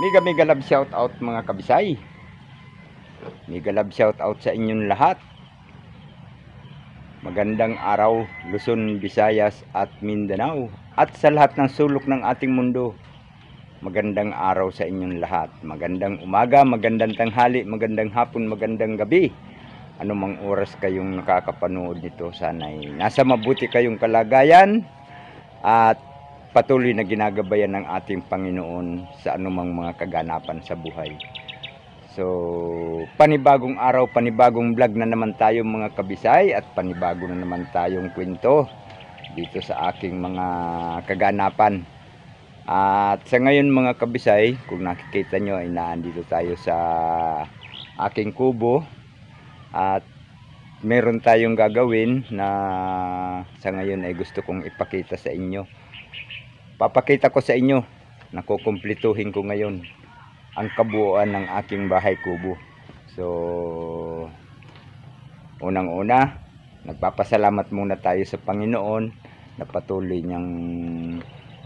Mega love shout out mga kabisay. Mega love shout out sa inyong lahat. Magandang araw Luzon, Visayas at Mindanao at sa lahat ng sulok ng ating mundo. Magandang araw sa inyong lahat. Magandang umaga, magandang tanghali, magandang hapon, magandang gabi. Anumang oras kayong nakakapanood nito, sana'y nasa mabuti kayong kalagayan at patuloy na ginagabayan ng ating Panginoon sa anumang mga kaganapan sa buhay. So, panibagong araw, panibagong vlog na naman tayo mga kabisay at panibago na naman tayong kwento dito sa aking mga kaganapan. At sa ngayon mga kabisay, kung nakikita nyo ay naandito tayo sa aking kubo at meron tayong gagawin na sa ngayon ay gusto kong ipakita sa inyo. Papakita ko sa inyo na kukumpletuhin ko ngayon ang kabuuan ng aking bahay kubo. So, unang-una, nagpapasalamat muna tayo sa Panginoon na patuloy niyang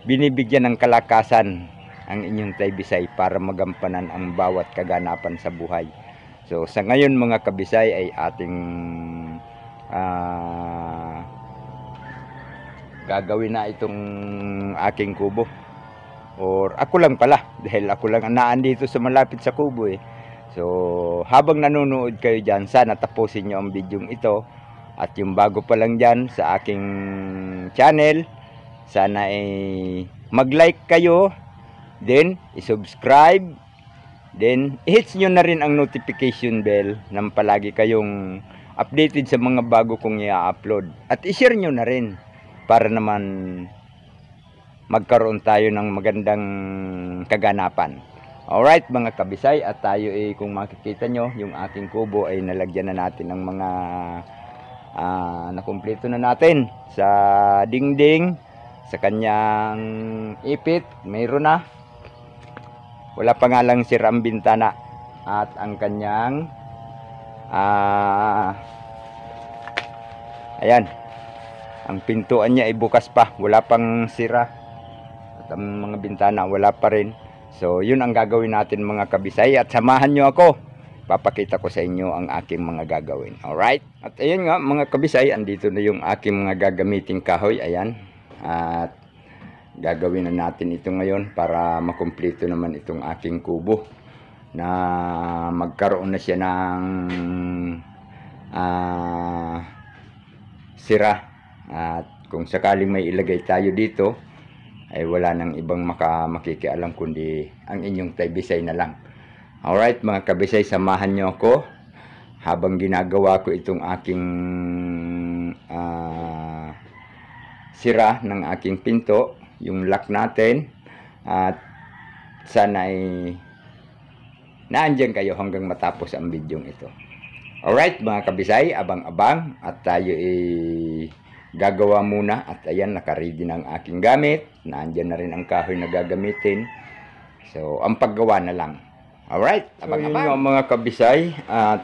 binibigyan ng kalakasan ang inyong Taybisay para magampanan ang bawat kaganapan sa buhay. So, sa ngayon mga kabisay ay ating gagawin na itong aking kubo. Or ako lang pala, dahil ako lang naandito sa malapit sa kubo eh. So, habang nanonood kayo dyan, sana tapusin nyo ang bidyong ito. At yung bago pa lang dyan sa aking channel, sana ay mag-like kayo, then i-subscribe, then i-hit nyo na rin ang notification bell nang palagi kayong updated sa mga bago kong i-upload. At i-share nyo na rin para naman magkaroon tayo ng magandang kaganapan. Alright mga kabisay, at tayo ay kung makikita nyo, yung aking kubo ay nalagyan na natin ng mga nakumpleto na natin sa dingding, sa kanyang ipit, mayroon na. Wala pa nga lang sira ang bintana at ang kanyang ayan, ang pintuan niya ay bukas pa, wala pang sira. At ang mga bintana wala pa rin. So yun ang gagawin natin mga kabisay, at samahan nyo ako. Papakita ko sa inyo ang aking mga gagawin. Alright? At ayun nga mga kabisay, andito na yung aking mga gagamiting kahoy. Ayan. At gagawin na natin ito ngayon para makumpleto naman itong aking kubo, na magkaroon na siya ng sira. At kung sakaling may ilagay tayo dito, ay wala nang ibang makikialam kundi ang inyong Taybisay na lang. Alright mga kabisay, samahan nyo ako habang ginagawa ko itong aking sira ng aking pinto, yung lock natin. At sana ay naandyan kayo hanggang matapos ang bidyong ito. Alright mga kabisay, abang-abang at tayo ay gagawa muna. At ayan, nakaready na ang aking gamit. Naandyan na rin ang kahoy na gagamitin. So, ang paggawa na lang. Alright, abang-abang. So, mga kabisay, at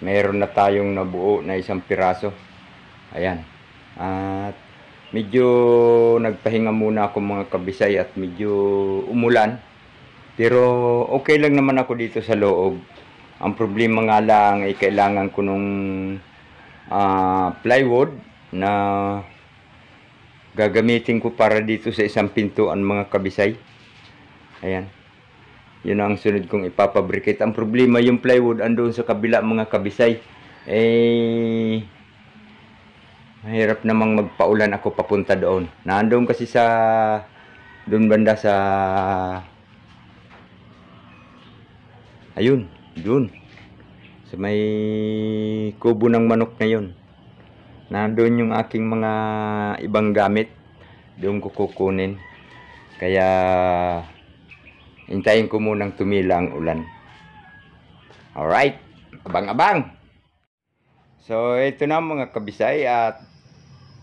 mayroon na tayong nabuo na isang piraso. Ayan. At medyo nagpahinga muna ako mga kabisay at medyo umulan. Pero okay lang naman ako dito sa loob. Ang problema nga lang ay kailangan ko nung plywood na gagamitin ko para dito sa isang pintuan mga kabisay. Ayan. Yun ang sunod kong ipapabricate. Ang problema yung plywood andun sa kabila mga kabisay. Eh, mahirap namang magpaulan ako papunta doon. Nandun kasi sa doon banda sa ayun, doon. Sa may kubo ng manok na yun. Nandun yung aking mga ibang gamit. Doon ko kukunin. Kaya hintayin ko munang tumila ang ulan. Alright, abang-abang. So ito na mga kabisay, at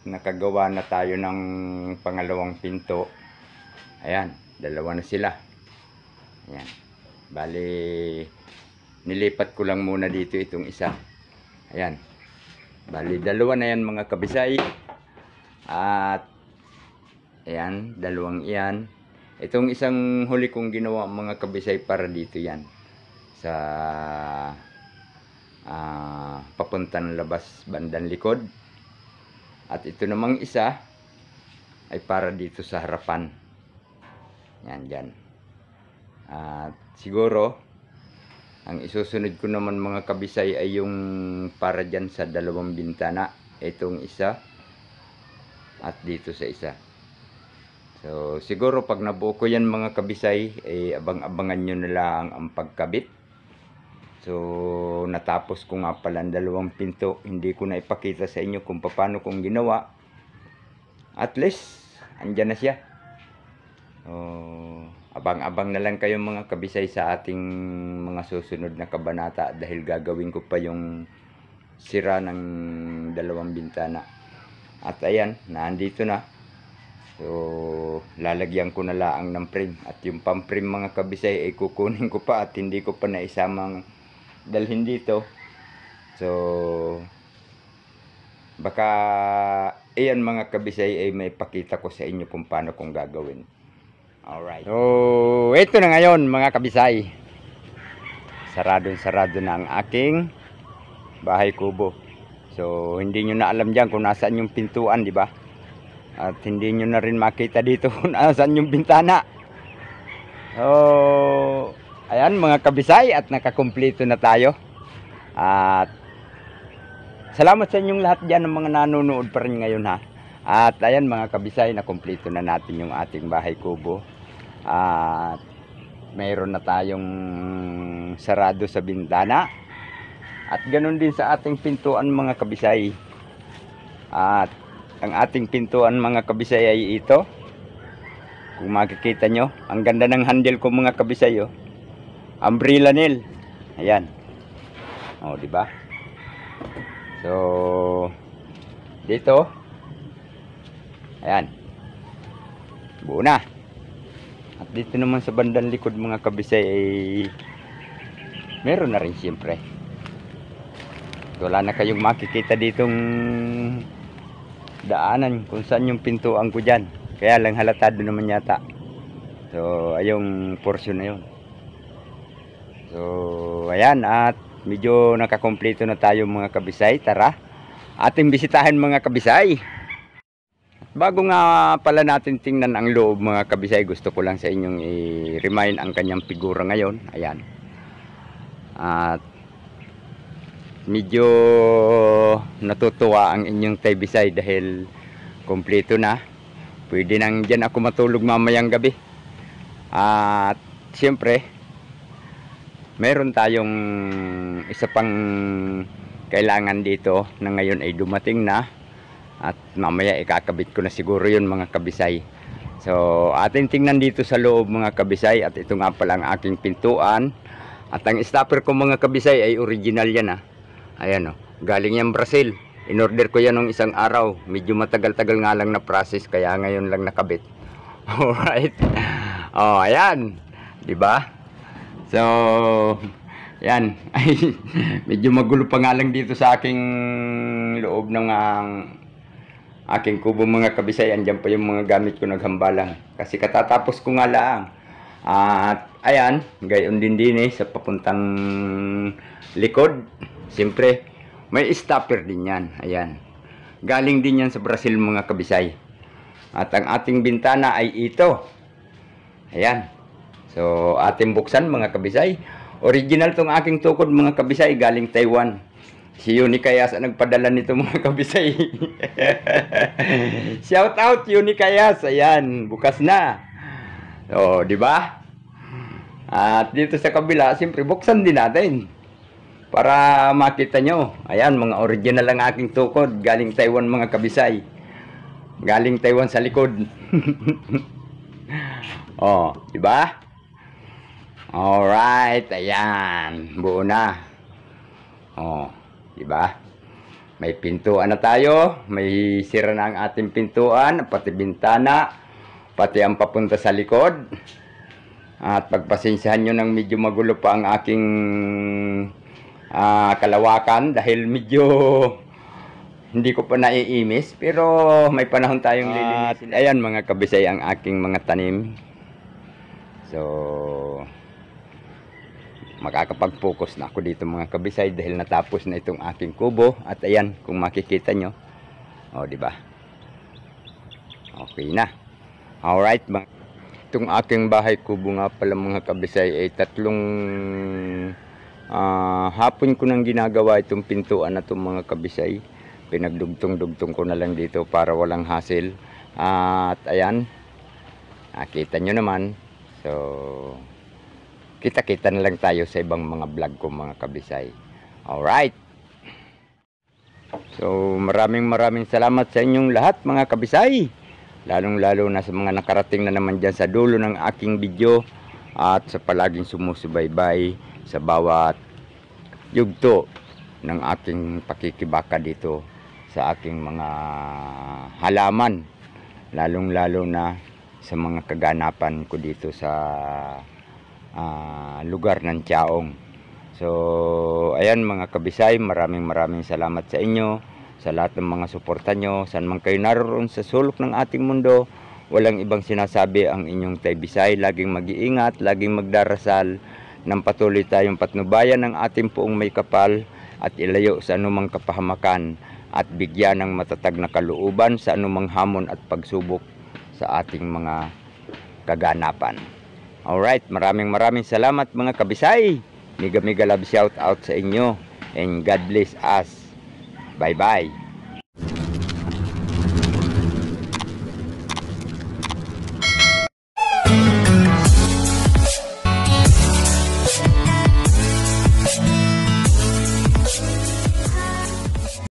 nakagawa na tayo ng pangalawang pinto. Ayan, dalawa na sila. Ayan. Bali, nilipat ko lang muna dito itong isa. Ayan. Bali, dalawa na yan mga kabisay. At ayan, dalawang iyan. Itong isang huli kong ginawa mga kabisay para dito yan. Sa papuntang labas bandang likod. At ito namang isa ay para dito sa harapan. Yan dyan. At siguro ang isusunod ko naman mga kabisay ay yung para dyan sa dalawang bintana. Itong isa at dito sa isa. So siguro pag nabuo ko yan mga kabisay, abang-abangan nyo na lang ang pagkabit. So natapos ko nga pala ang dalawang pinto. Hindi ko na ipakita sa inyo kung paano kong ginawa. At least andyan na siya. Abang-abang na lang kayo mga kabisay sa ating mga susunod na kabanata, dahil gagawin ko pa yung sira ng dalawang bintana. At ayan, nandito na. So lalagyan ko na laang ng frame, at yung pang-frame mga kabisay ay kukunin ko pa at hindi ko pa naisamang dalhin dito. So baka ayan mga kabisay ay may pakita ko sa inyo kung paano kong gagawin. Alright. So ito na ngayon mga kabisay. Sarado na ang aking bahay kubo. So hindi nyo na alam dyan kung nasaan yung pintuan, di ba? At hindi nyo na rin makita dito kung nasaan yung bintana. So ayan mga kabisay, at nakakumpleto na tayo. At salamat sa inyong lahat dyan ng mga nanonood pa rin ngayon ha. At ayan mga kabisay, nakumpleto na natin yung ating bahay kubo. At mayroon na tayong sarado sa bintana. At ganoon din sa ating pintuan mga kabisay. At ang ating pintuan mga kabisay ay ito. Kung makikita nyo, ang ganda ng handle ko mga kabisay, oh. Umbrella nail. Ayan. Oh, di ba? So dito. Ayan. Buo na. At dito naman sa bandang likod mga kabisay ay meron na rin siyempre. Wala na kayong makikita ditong daanan kung saan yung pintuan ko dyan. Kaya lang halatado naman yata. So ayong portion na yun. So ayan, at medyo nakakompleto na tayo mga kabisay. Tara, ating bisitahin mga kabisay. Bago nga pala natin tingnan ang loob mga kabisay, gusto ko lang sa inyong i-remind ang kanyang figura ngayon. Ayan. At medyo natutuwa ang inyong taybisay dahil kompleto na. Pwede nang dyan ako matulog mamayang gabi. At siyempre meron tayong isa pang kailangan dito na ngayon ay dumating na. At mamaya ikakabit ko na siguro yun mga kabisay. So ating tingnan dito sa loob mga kabisay. At ito nga pala ang aking pintuan. At ang stopper ko mga kabisay ay original yan ha. Ayan o, galing yan Brazil. In-order ko yan nung isang araw. Medyo matagal-tagal nga lang na process, kaya ngayon lang nakabit. Alright. Oh, ayan. Diba? So yan. Ay, medyo magulo pa nga lang dito sa aking loob ng aking kubo mga kabisay. Andyan pa yung mga gamit ko naghambalang. Kasi katatapos ko nga lang. At ayan, gayon din sa papuntang likod. Siyempre, may stopper din yan. Ayan. Galing din yan sa Brazil mga kabisay. At ang ating bintana ay ito. Ayan. So, ating buksan mga kabisay. Original tong aking tukod mga kabisay. Galing Taiwan. Si Unikayas ang nagpadala nito mga kabisay. Shout out Unikayas. Ayan. Bukas na. So, di ba? At dito sa kabila, siyempre, buksan din natin. Para makita nyo. Ayan, mga original ang aking tukod. Galing Taiwan mga kabisay. Galing Taiwan sa likod. Oh, di ba? Alright, ayan. Buo na. Oh, di ba? May pintuan na tayo. May sira na ang ating pintuan. Pati bintana. Pati ang papunta sa likod. At pagpasensyahan nyo ng medyo magulo pa ang aking kalawakan dahil medyo hindi ko pa naiimis, pero may panahon tayong lilinisin. Ayan mga kabisay ang aking mga tanim. So makakapag-focus na ako dito mga kabisay dahil natapos na itong aking kubo. At ayan, kung makikita nyo, o di ba? Okay na. Alright, itong aking bahay kubo nga pala mga kabisay ay tatlong hapon ko nang ginagawa itong pintuan na itong mga kabisay. Pinagdugtong-dugtong ko na lang dito para walang hassle. At ayan, nakita nyo naman. So kita-kita na lang tayo sa ibang mga vlog ko mga kabisay. Alright. So maraming salamat sa inyong lahat mga kabisay. Lalong-lalo na sa mga nakarating na naman dyan sa dulo ng aking video. At sa palaging sumusubaybay sa bawat yugto ng aking pakikibaka dito sa aking mga halaman. Lalong-lalo na sa mga kaganapan ko dito sa lugar ng Tiaong. So ayan mga kabisay, maraming salamat sa inyo, sa lahat ng mga suporta nyo, saan man kayo naroon sa sulok ng ating mundo. Walang ibang sinasabi ang inyong Tay Bisay. Laging mag-iingat, laging magdarasal ng patuloy tayong patnubayan ng ating puong may kapal at ilayo sa anumang kapahamakan at bigyan ng matatag na kalooban sa anumang hamon at pagsubok sa ating mga kaganapan. Alright, maraming salamat mga kabisay. Mega love shout out sa inyo and God bless us. Bye bye.